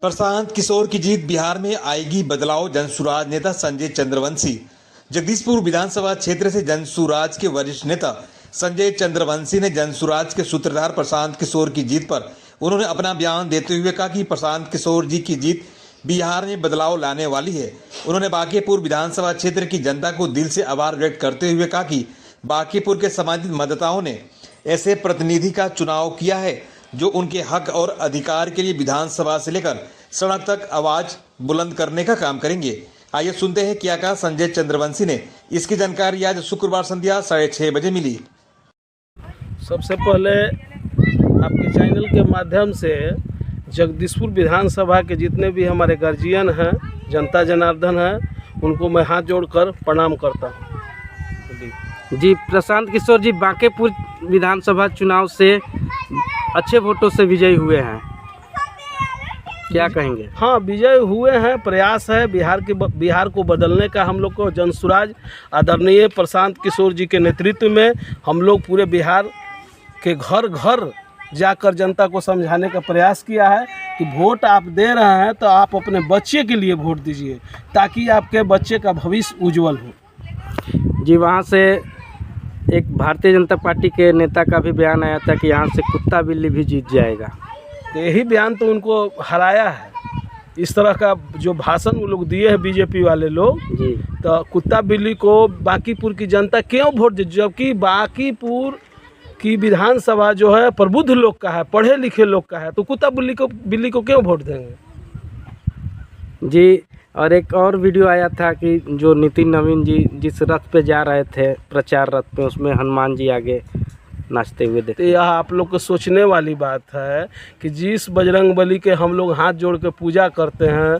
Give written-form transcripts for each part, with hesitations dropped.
प्रशांत किशोर की जीत, बिहार में आएगी बदलाव। जनसुराज नेता संजय चंद्रवंशी। जगदीशपुर विधानसभा क्षेत्र से जनसुराज के वरिष्ठ नेता संजय चंद्रवंशी ने जनसुराज के सूत्रधार प्रशांत किशोर की जीत पर उन्होंने अपना बयान देते हुए कहा कि प्रशांत किशोर जी की जीत बिहार में बदलाव लाने वाली है। उन्होंने बांकीपुर विधानसभा क्षेत्र की जनता को दिल से आभार व्यक्त करते हुए कहा कि बांकीपुर के समाजिक मतदाताओं ने ऐसे प्रतिनिधि का चुनाव किया है जो उनके हक और अधिकार के लिए विधानसभा से लेकर सड़क तक आवाज बुलंद करने का काम करेंगे। आइए सुनते हैं क्या कहा संजय चंद्रवंशी ने। इसकी जानकारी आज शुक्रवार संध्या 6:30 बजे मिली। सबसे पहले आपके चैनल के माध्यम से जगदीशपुर विधानसभा के जितने भी हमारे गार्जियन हैं, जनता जनार्दन हैं, उनको मैं हाथ जोड़कर प्रणाम करता हूँ। जी, प्रशांत किशोर जी बांकीपुर विधानसभा चुनाव से अच्छे वोटों से विजयी हुए हैं, क्या कहेंगे? हाँ, विजय हुए हैं। प्रयास है बिहार को बदलने का। हम लोग को जनसुराज आदरणीय प्रशांत किशोर जी के नेतृत्व में हम लोग पूरे बिहार के घर घर जाकर जनता को समझाने का प्रयास किया है कि वोट आप दे रहे हैं तो आप अपने बच्चे के लिए वोट दीजिए ताकि आपके बच्चे का भविष्य उज्जवल हो। जी, वहाँ से एक भारतीय जनता पार्टी के नेता का भी बयान आया था कि यहाँ से कुत्ता बिल्ली भी जीत जाएगा। तो यही बयान तो उनको हराया है। इस तरह का जो भाषण वो लोग दिए हैं बीजेपी वाले लोग जी, तो कुत्ता बिल्ली को बांकीपुर की जनता क्यों वोट दे, जबकि बांकीपुर की विधानसभा जो है प्रबुद्ध लोग का है, पढ़े लिखे लोग का है, तो कुत्ता बिल्ली को क्यों वोट देंगे? जी, और एक और वीडियो आया था कि जो नितिन नवीन जी जिस रथ पे जा रहे थे प्रचार रथ पे, उसमें हनुमान जी आगे नाचते हुए देखे। तो यह आप लोग को सोचने वाली बात है कि जिस बजरंग बली के हम लोग हाथ जोड़ के पूजा करते हैं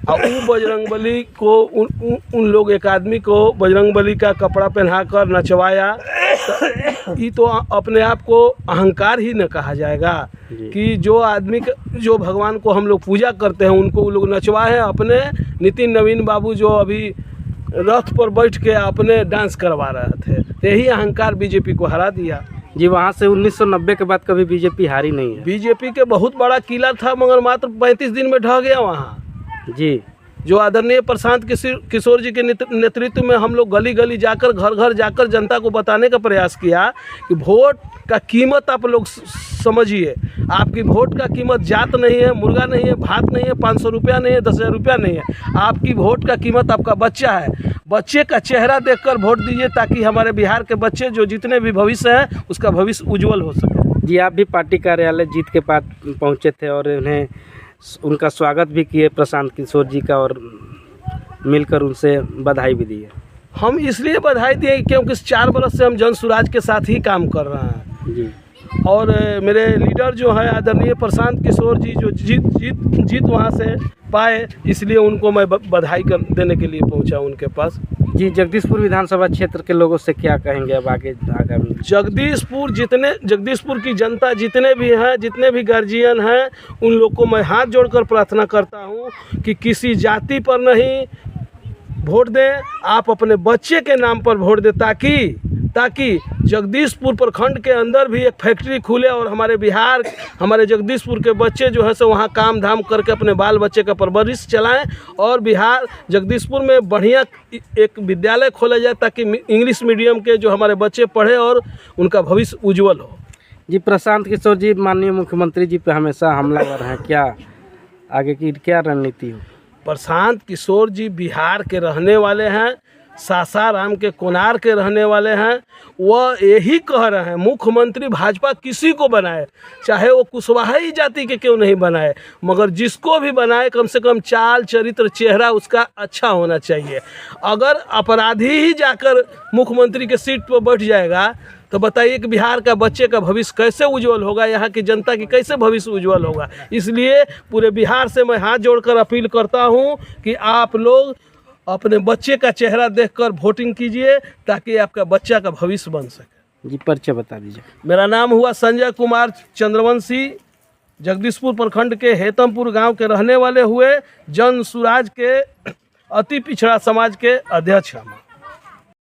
और वो बजरंग बली को उन लोग एक आदमी को बजरंग बली का कपड़ा पहनाकर नचवाया, तो ये तो अपने आप को अहंकार ही न कहा जाएगा कि जो आदमी जो भगवान को हम लोग पूजा करते हैं उनको वो लोग नचवाए हैं। अपने नितिन नवीन बाबू जो अभी रथ पर बैठ के अपने डांस करवा रहे थे, तो यही अहंकार बीजेपी को हरा दिया। जी, वहाँ से 1990 के बाद कभी बीजेपी हारी नहीं है। बीजेपी के बहुत बड़ा किला था मगर मात्र 35 दिन में ढह गया वहाँ। जी, जो आदरणीय प्रशांत किशोर जी के नेतृत्व में हम लोग गली गली जाकर घर घर जाकर जनता को बताने का प्रयास किया कि वोट का कीमत आप लोग समझिए। आपकी वोट का कीमत जात नहीं है, मुर्गा नहीं है, भात नहीं है, 500 रुपया नहीं है, 10,000 रुपया नहीं है। आपकी वोट का कीमत आपका बच्चा है। बच्चे का चेहरा देखकर वोट दीजिए ताकि हमारे बिहार के बच्चे जो जितने भी भविष्य हैं उसका भविष्य उज्जवल हो सके। जी, आप भी पार्टी कार्यालय जीत के पास पहुँचे थे और उन्हें उनका स्वागत भी किए प्रशांत किशोर जी का और मिलकर उनसे बधाई भी दी है। हम इसलिए बधाई दिए क्योंकि 4 बरस से हम जनसुराज के साथ ही काम कर रहे हैं जी, और मेरे लीडर जो है आदरणीय प्रशांत किशोर जी जो जीत वहाँ से पाए, इसलिए उनको मैं बधाई देने के लिए पहुँचा उनके पास। जी, जगदीशपुर विधानसभा क्षेत्र के लोगों से क्या कहेंगे अब आगामी? जगदीशपुर की जनता जितने भी हैं, जितने भी गार्जियन हैं, उन लोग को मैं हाथ जोड़कर प्रार्थना करता हूँ कि किसी जाति पर नहीं वोट दें, आप अपने बच्चे के नाम पर वोट दें ताकि जगदीशपुर प्रखंड के अंदर भी एक फैक्ट्री खुले और हमारे जगदीशपुर के बच्चे जो है सो वहाँ काम धाम करके अपने बाल बच्चे का परवरिश चलाएं और जगदीशपुर में बढ़िया एक विद्यालय खोला जाए ताकि इंग्लिश मीडियम के जो हमारे बच्चे पढ़े और उनका भविष्य उज्जवल हो। जी, प्रशांत किशोर जी माननीय मुख्यमंत्री जी पे हमेशा हमलावर हैं, क्या आगे की क्या रणनीति हो? प्रशांत किशोर जी बिहार के रहने वाले हैं, सासाराम के कोनार के रहने वाले हैं। वह यही कह रहे हैं मुख्यमंत्री भाजपा किसी को बनाए, चाहे वो कुशवाहा ही जाति के क्यों नहीं बनाए, मगर जिसको भी बनाए कम से कम चाल चरित्र चेहरा उसका अच्छा होना चाहिए। अगर अपराधी ही जाकर मुख्यमंत्री के सीट पर बैठ जाएगा तो बताइए कि बिहार का बच्चे का भविष्य कैसे उज्जवल होगा, यहाँ की जनता की कैसे भविष्य उज्जवल होगा। इसलिए पूरे बिहार से मैं हाथ जोड़कर अपील करता हूँ कि आप लोग अपने बच्चे का चेहरा देखकर वोटिंग कीजिए ताकि आपका बच्चा का भविष्य बन सके। जी, परिचय बता दीजिए। मेरा नाम हुआ संजय कुमार चंद्रवंशी, जगदीशपुर प्रखंड के हेतमपुर गांव के रहने वाले हुए, जनसुराज के अति पिछड़ा समाज के अध्यक्ष हैं।